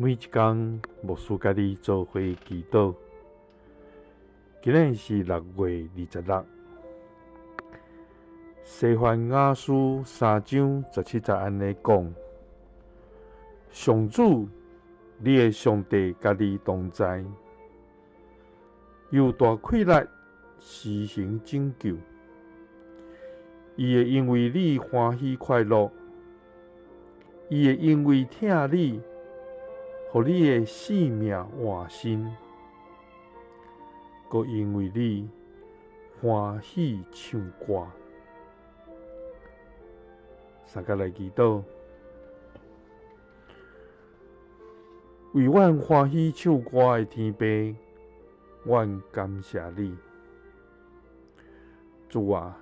每一天，牧师家己做伙祈祷。今日是6月26日，西番雅书3章17节安尼讲：上主，你的上帝家己同在，有大气力施行拯救。伊会因为你欢喜快乐，伊会因为疼你，互你的性命换新，佮因为你欢喜唱歌。三甲来祈祷，为阮欢喜唱歌的天父，阮感谢你。主啊，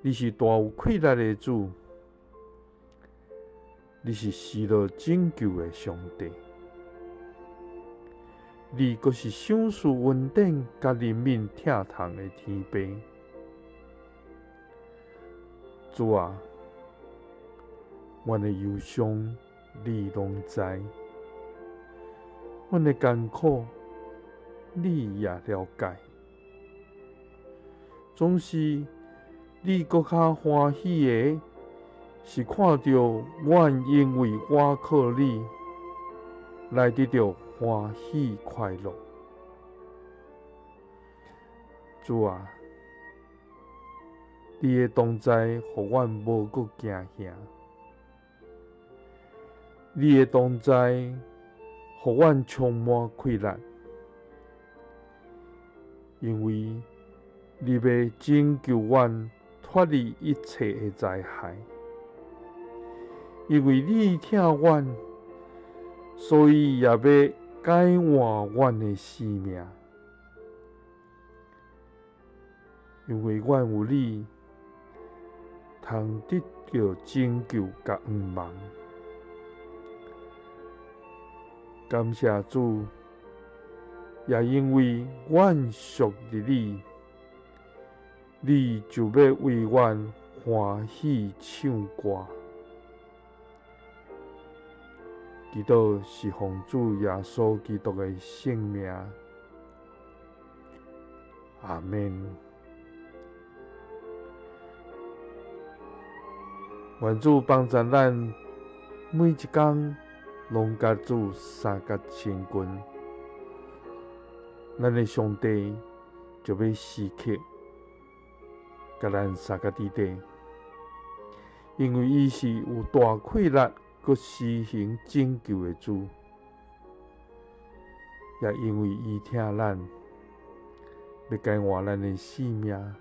你是大有气力的主，你是施乐拯救的上帝，你阁是赏赐稳定甲人民疼痛的天父。主啊，阮的忧伤你拢知，阮的艰苦你也了解。总是你阁较欢喜的，是看到阮因为我靠你来得到欢喜快乐。主啊，你的同在，互阮无阁惊吓；你的同在，互阮充满气力，因为你要拯救阮脱离一切的灾害。因为你疼阮，所以也要改换阮的性命。因为阮有你，通得到拯救甲愿望。感谢主，也因为阮属于你，你就要为阮欢喜唱歌。祈祷是奉主耶稣基督的圣名，阿们。愿主帮助咱每一天拢甲主三角亲近，咱的上帝就要时刻甲咱三角伫地，因为伊是有大气力佮施行拯救的主，也因为伊疼咱，要改换咱的性命，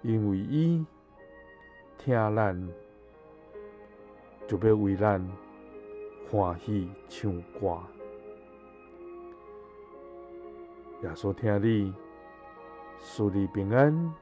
因为伊疼咱，就要为咱欢喜唱歌。耶稣听你，祝你平安。